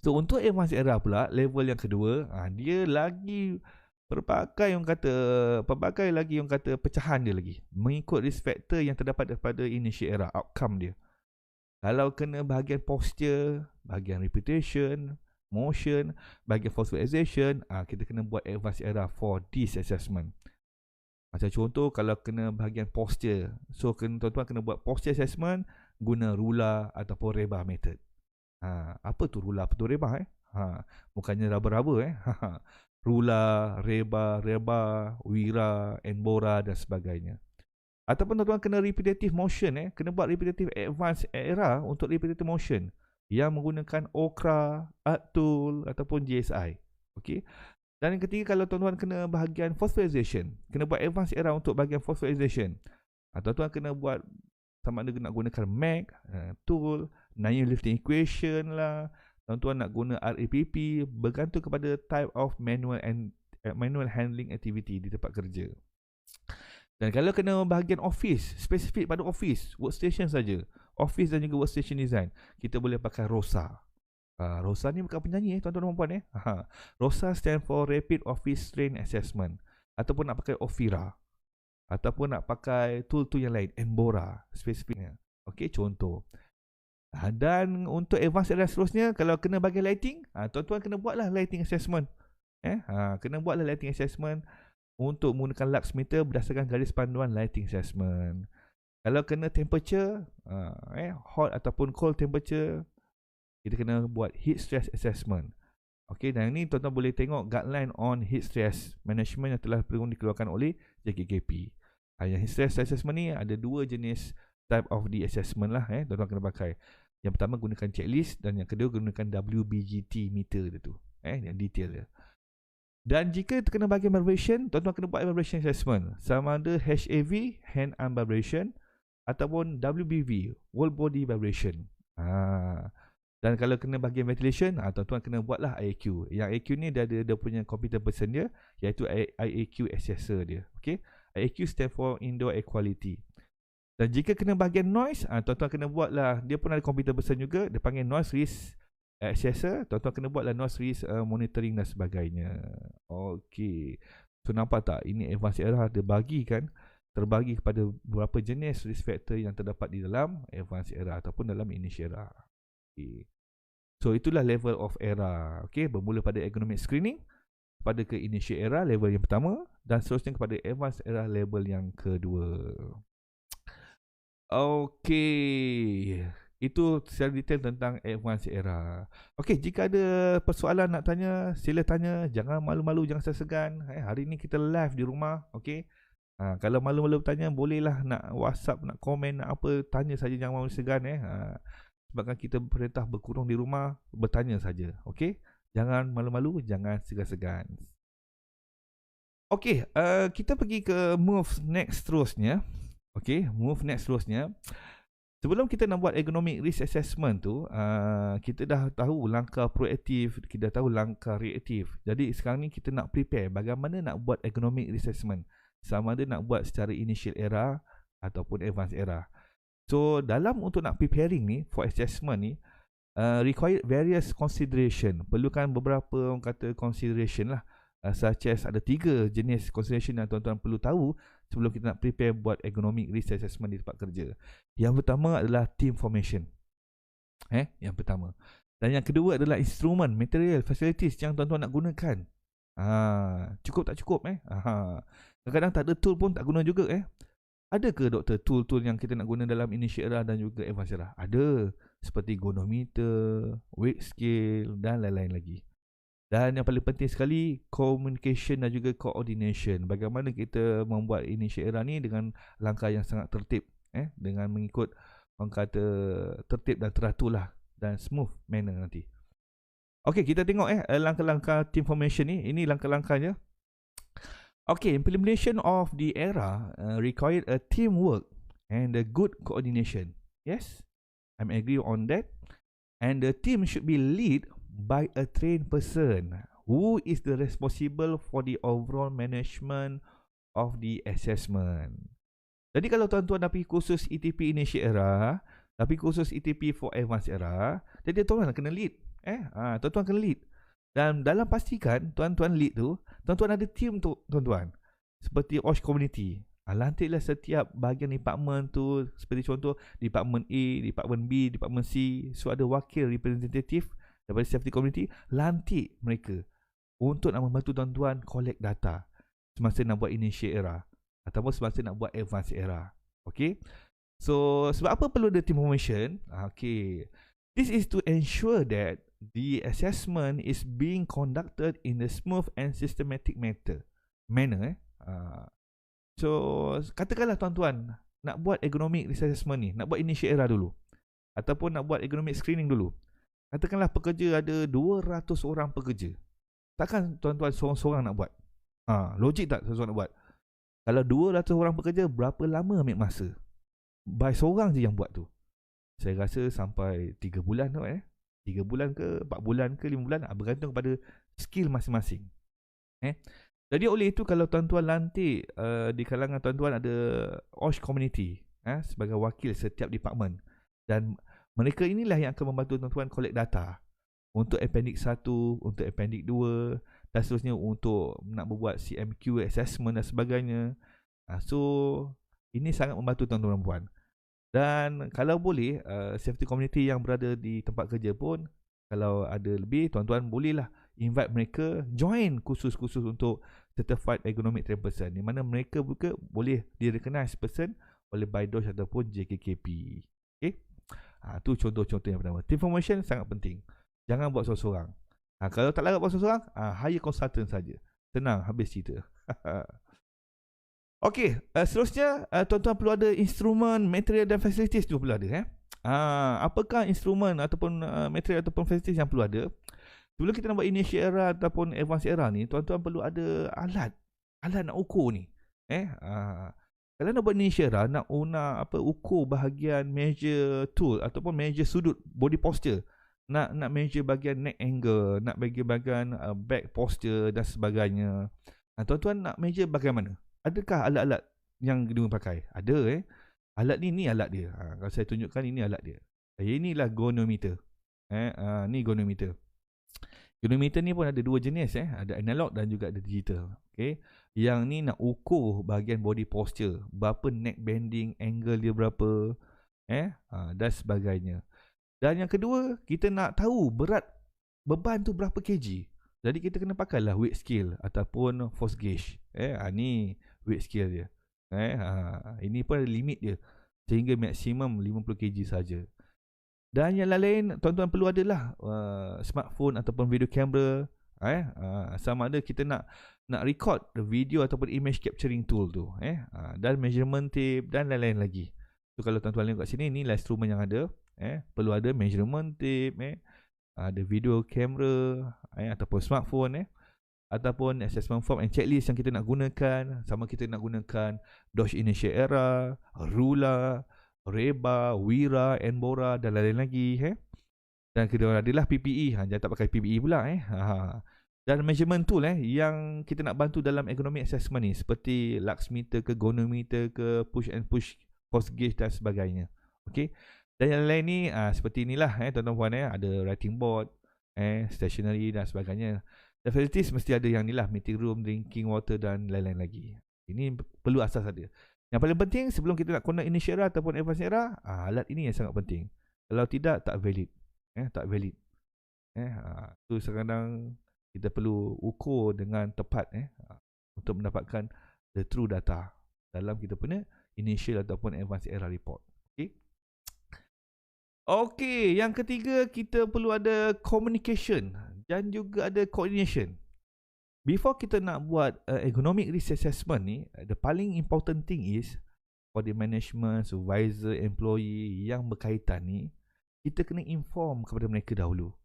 So untuk advanced era pula, level yang kedua, dia lagi pelbagai lagi yang kata pecahan dia lagi, mengikut risk factor yang terdapat daripada initial era, outcome dia. Kalau kena bahagian posture, bahagian reputation, motion, bahagian forceful exertion, kita kena buat advanced era for this assessment. Macam contoh kalau kena bahagian posture, so tuan-tuan kena buat posture assessment guna ruler ataupun rebah method. Apa tu ruler, apa tu rebah bukannya raba-raba ruler, rebah, wira, embora dan sebagainya. Ataupun tuan-tuan kena repetitive motion, kena buat repetitive advanced era untuk repetitive motion yang menggunakan Okra, Art Tool ataupun GSI. Okey. Dan yang ketiga, kalau tuan-tuan kena bahagian phosphorylation, kena buat advanced era untuk bahagian phosphorylation. Tuan-tuan kena buat sama ada nak gunakan MAC, tool, Nair lifting equation lah, tuan-tuan nak guna RAPP, bergantung kepada type of manual handling activity di tempat kerja. Dan kalau kena bahagian office, spesifik pada office, workstation saja, office dan juga workstation design, kita boleh pakai ROSA. ROSA ni bukan penyanyi tuan-tuan dan puan. ROSA stand for Rapid Office Strain Assessment. Ataupun nak pakai Ofira, ataupun nak pakai tool-tool yang lain, Embora spesifiknya. Okey, contoh. Dan untuk advanced era seterusnya, kalau kena bagi lighting, tuan-tuan kena buatlah lighting assessment. Kena buatlah lighting assessment untuk menggunakan lux meter berdasarkan garis panduan lighting assessment. Kalau kena temperature, hot ataupun cold temperature, kita kena buat heat stress assessment. Okey, dan ini tuan-tuan boleh tengok guideline on heat stress management yang telah dikeluarkan oleh JKKP. Yang heat stress assessment ni ada dua jenis type of the assessment lah, tuan-tuan kena pakai. Yang pertama gunakan checklist dan yang kedua gunakan WBGT meter dia tu, yang detail dia. Dan jika terkena bahagian vibration, tuan-tuan kena buat vibration assessment, sama ada HAV, hand arm vibration, ataupun WBV, whole body vibration. Dan kalau kena bahagian ventilation, tuan-tuan kena buatlah IAQ. Yang IAQ ni dia ada dia punya computer person dia, iaitu IAQ assessor dia. Okay? IAQ stand for Indoor Air Quality. Dan jika kena bahagian noise, tuan-tuan kena buatlah, dia pun ada computer person juga, dia panggil noise risk assessor. Tuan-tuan kena buatlah noise risk monitoring dan sebagainya. Okay. So nampak tak, ini advanced era dia bagikan, terbagi kepada beberapa jenis risk factor yang terdapat di dalam advanced era ataupun dalam initial era. Okay. So itulah level of era. Okay, bermula pada ergonomic screening, pada ke initial era level yang pertama, dan seterusnya kepada advanced era level yang kedua. Okay, itu secara detail tentang advanced era. Okay, jika ada persoalan nak tanya, sila tanya. Jangan malu-malu, jangan segan. Hari ni kita live di rumah. Okay, kalau malu-malu bertanya, bolehlah nak WhatsApp, nak komen, nak apa, tanya saja, jangan malu segan. Sebabkan kita perintah berkurung di rumah, bertanya saja. Okey, jangan malu-malu, jangan segan-segan. Okey, kita pergi ke move next terusnya. Okey, move next terusnya. Sebelum kita nak buat ergonomic risk assessment tu, kita dah tahu langkah proaktif, kita dah tahu langkah reaktif. Jadi sekarang ni kita nak prepare bagaimana nak buat ergonomic risk assessment. Sama ada nak buat secara initial era ataupun advanced era. So dalam untuk nak preparing ni for assessment ni, required various consideration. Perlukan beberapa orang kata consideration lah, such as ada 3 jenis consideration yang tuan-tuan perlu tahu sebelum kita nak prepare buat ergonomic risk assessment di tempat kerja. Yang pertama adalah team formation. Yang pertama. Dan yang kedua adalah instrument, material, facilities yang tuan-tuan nak gunakan. Cukup tak cukup? Kadang-kadang tak ada tool pun tak guna juga. Ada ke doktor tool-tool yang kita nak guna dalam initial era dan juga advanced era? Ada, seperti goniometer, weight scale dan lain-lain lagi. Dan yang paling penting sekali, communication dan juga coordination. Bagaimana kita membuat initial era ni dengan langkah yang sangat tertib, dengan mengikut orang kata tertib dan teratur lah, dan smooth manner nanti. Okey, kita tengok langkah-langkah team formation ni. Ini langkah-langkahnya. Okay, implementation of the era required a teamwork and a good coordination. Yes, I'm agree on that. And the team should be led by a trained person who is the responsible for the overall management of the assessment. Jadi kalau tuan-tuan dah pergi kursus ETP initial era, dah pergi kursus ETP for advanced era, jadi tuan-tuan kena lead. Tuan-tuan kena lead. Dan dalam pastikan tuan-tuan lead tu, tuan-tuan ada team tu, tuan-tuan. Seperti OSH community. Lantiklah setiap bahagian department tu, seperti contoh department A, department B, department C. So ada wakil representatif daripada safety community, lantik mereka untuk nak membantu tuan-tuan collect data semasa nak buat initial era. ataupun semasa nak buat advanced era. Okay. So sebab apa perlu ada team formation? Okay. This is to ensure that the assessment is being conducted in a smooth and systematic manner. So katakanlah tuan-tuan nak buat economic assessment ni, nak buat initial era dulu, ataupun nak buat economic screening dulu. Katakanlah pekerja ada 200 orang pekerja. Takkan tuan-tuan seorang-seorang nak buat? Logik tak seorang nak buat? Kalau 200 orang pekerja, berapa lama ambil masa? By seorang je yang buat tu. Saya rasa sampai 3 bulan tu 3 bulan ke 4 bulan ke 5 bulan, bergantung kepada skill masing-masing. Jadi oleh itu, kalau tuan-tuan lantik di kalangan tuan-tuan ada OSH community sebagai wakil setiap department, dan mereka inilah yang akan membantu tuan-tuan collect data untuk appendix 1, untuk appendix 2, dan seterusnya untuk nak membuat CMQ assessment dan sebagainya. So ini sangat membantu tuan-tuan dan puan. Dan kalau boleh, safety community yang berada di tempat kerja pun, kalau ada lebih, tuan-tuan bolehlah invite mereka join kursus-kursus untuk Certified Ergonomic Training Person, di mana mereka juga boleh di-recognize person oleh BIDOSH ataupun JKKP. Okay? Tu contoh-contoh yang pertama. Team formation sangat penting. Jangan buat seorang-seorang. Kalau tak larat buat seorang-seorang, hire consultant saja. Senang, habis cerita. Okey, seterusnya tuan-tuan perlu ada instrumen, material dan facilities tu perlu ada. Apakah instrumen ataupun material ataupun facilities yang perlu ada? Sebelum kita nak buat initial era ataupun advanced era ni, tuan-tuan perlu ada alat nak ukur ni. Kalau nak buat initial era, nak ukur bahagian measure tool ataupun measure sudut body posture, nak measure bahagian neck angle, nak bahagian back posture dan sebagainya. Tuan-tuan nak measure bagaimana? Adakah alat-alat yang dia pakai? Ada. Alat ni alat dia. Kalau saya tunjukkan, ini alat dia. Inilah goniometer. Ni goniometer. Goniometer ni pun ada dua jenis. Ada analog dan juga ada digital. Okay. Yang ni nak ukur bahagian body posture, berapa neck bending, angle dia berapa, dan sebagainya. Dan yang kedua, kita nak tahu beban tu berapa kg. Jadi kita kena pakailah weight scale ataupun force gauge. Ni weight scale dia. Ini pun ada limit dia, sehingga maksimum 50 kg saja. Dan yang lain, tuan-tuan perlu adalah smartphone ataupun video camera. Sama ada kita nak record the video ataupun image capturing tool tu. Dan measurement tape dan lain-lain lagi. So kalau tuan-tuan lihat kat sini, inilah instrumen yang ada. Perlu ada measurement tape, ada video camera, ataupun smartphone, ataupun assessment form and checklist yang kita nak gunakan. Sama kita nak gunakan DOSH Initial Era, RULA, REBA, WIRA, NBORA dan lain-lain lagi. Dan kedua adalah PPE. Jangan tak pakai PPE pula. Dan measurement tool yang kita nak bantu dalam ergonomic assessment ni, seperti lux meter ke, goniometer ke, push and push, force gauge dan sebagainya. Okay. Dan yang lain ni seperti inilah tuan-tuan puan, ada writing board, stationery dan sebagainya. Dan facilities mesti ada yang ni lah, meeting room, drinking water dan lain-lain lagi. Ini perlu asas ada. Yang paling penting sebelum kita nak conduct initial era ataupun advanced era, alat ini yang sangat penting. Kalau tidak, tak valid. Tak valid. Tu kadang kita perlu ukur dengan tepat untuk mendapatkan the true data dalam kita punya initial ataupun advanced era report. Okey, yang ketiga, kita perlu ada communication dan juga ada coordination. Before kita nak buat ergonomic risk assessment ni, the paling important thing is for the management, supervisor, employee yang berkaitan ni, kita kena inform kepada mereka dahulu.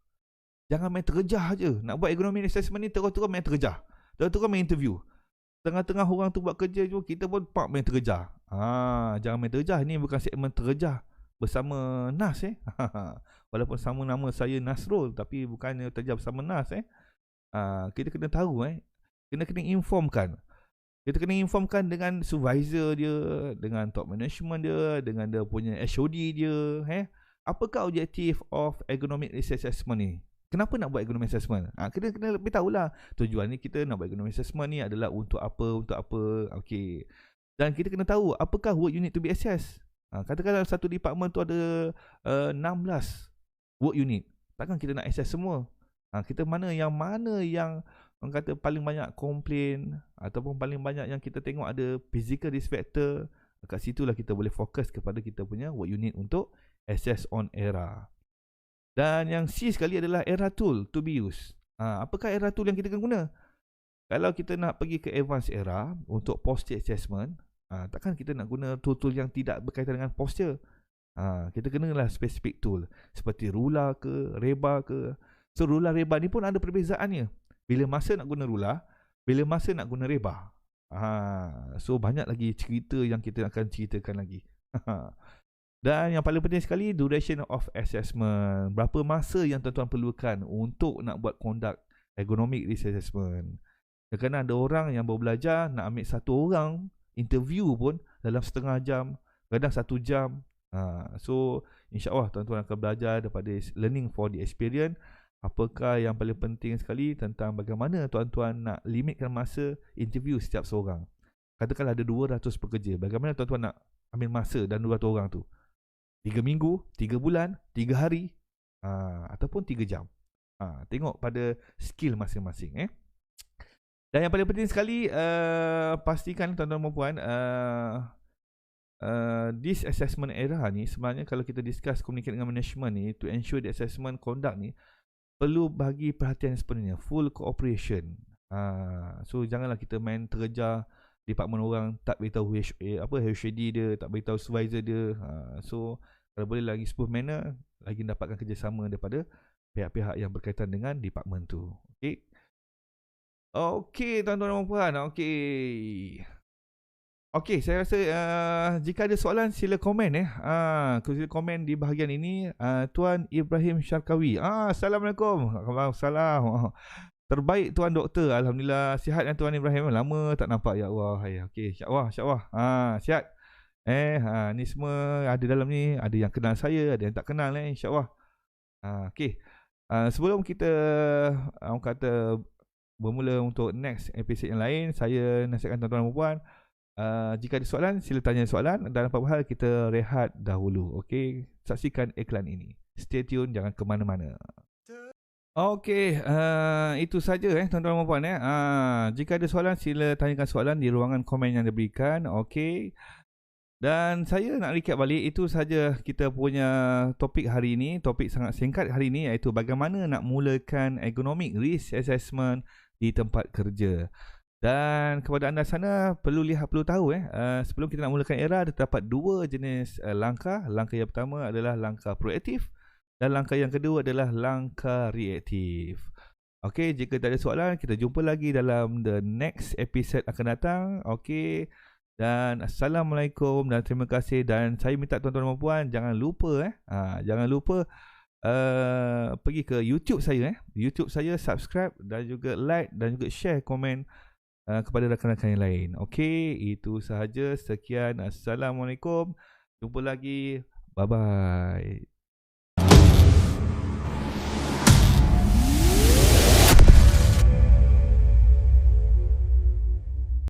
Jangan main terjah je. Nak buat ergonomic assessment ni terus-terus main terjah. Terus-terus main interview. Tengah-tengah orang tu buat kerja je, kita pun main terjah. Jangan main terjah. Ini bukan segmen terjah bersama Nas. Walaupun sama nama saya Nasrul, tapi bukannya terjah bersama Nas. Kita kena tahu, kena informkan. Kita kena informkan dengan supervisor dia, dengan top management dia, dengan dia punya HOD dia. Apakah objektif of ergonomic risk assessment ni? Kenapa nak buat ergonomic assessment? Kita kena lebih tahulah. Tujuan ni kita nak buat ergonomic assessment ni adalah untuk apa. Okey. Dan kita kena tahu apakah work unit to be assessed. Katakanlah satu department tu ada 16 work unit. Takkan kita nak assess semua. Kita mana yang orang kata paling banyak komplain ataupun paling banyak yang kita tengok ada physical risk factor, kat situlah kita boleh fokus kepada kita punya work unit untuk assess on error. Dan yang C sekali adalah error tool to be used. Apakah error tool yang kita akan guna? Kalau kita nak pergi ke advanced error untuk posture assessment, takkan kita nak guna tool-tool yang tidak berkaitan dengan posture. Kita kenalah specific tool seperti ruler ke, reba ke. So ruler reba ni pun ada perbezaannya. Bila masa nak guna ruler, bila masa nak guna reba. So banyak lagi cerita yang kita akan ceritakan lagi. Dan yang paling penting sekali, duration of assessment. Berapa masa yang tuan-tuan perlukan untuk nak buat conduct ergonomic risk assessment. Kadang-kadang ada orang yang baru belajar, nak ambil satu orang interview pun dalam setengah jam, kadang 1 jam. So insyaAllah tuan-tuan akan belajar daripada learning for the experience. Apakah yang paling penting sekali tentang bagaimana tuan-tuan nak limitkan masa interview setiap seorang. Katakanlah ada 200 pekerja, bagaimana tuan-tuan nak ambil masa dan 200 orang tu? 3 minggu, 3 bulan, 3 hari, ataupun 3 jam. Tengok pada skill masing-masing. Dan yang paling penting sekali, pastikan tuan-tuan dan puan, this assessment era ni sebenarnya kalau kita discuss communicate dengan management ni, to ensure the assessment conduct ni perlu bagi perhatian sepenuhnya, full cooperation. So janganlah kita main terkejar department orang, tak beritahu HOD dia, tak beritahu supervisor dia. So kalau boleh lagi smooth manner, lagi dapatkan kerjasama daripada pihak-pihak yang berkaitan dengan department tu. Okey tuan-tuan dan puan. Okey, saya rasa jika ada soalan sila komen sila komen di bahagian ini. Tuan Ibrahim Syarkawi. Assalamualaikum. Waalaikumsalam. Terbaik Tuan Doktor. Alhamdulillah. Sihat kan Tuan Ibrahim? Lama tak nampak, ya Allah. Okey, insya-Allah. Sihat. Ni semua ada dalam ni, ada yang kenal saya, ada yang tak kenal insya-Allah. Okey. Sebelum kita orang kata bermula untuk next episode yang lain, saya nasihatkan tuan-tuan dan puan, jika ada soalan sila tanya soalan, dan apa hal kita rehat dahulu. Okey, saksikan iklan ini. Stay tune, jangan ke mana-mana. Okey, itu saja tuan-tuan dan puan. Jika ada soalan sila tanyakan soalan di ruangan komen yang diberikan. Okey. Dan saya nak recap balik, itu saja kita punya topik hari ini. Topik sangat singkat hari ini, iaitu bagaimana nak mulakan ergonomic risk assessment di tempat kerja. Dan kepada anda sana, perlu tahu sebelum kita nak mulakan era, terdapat 2 jenis langkah. Langkah yang pertama adalah langkah proaktif dan langkah yang kedua adalah langkah reaktif. Okey, jika tak ada soalan, kita jumpa lagi dalam the next episode akan datang. Okey. Dan Assalamualaikum dan terima kasih. Dan saya minta tuan-tuan dan puan, jangan lupa pergi ke YouTube saya YouTube saya, subscribe dan juga like dan juga share komen kepada rakan-rakan yang lain. Okey, itu sahaja. Sekian. Assalamualaikum. Jumpa lagi. Bye bye.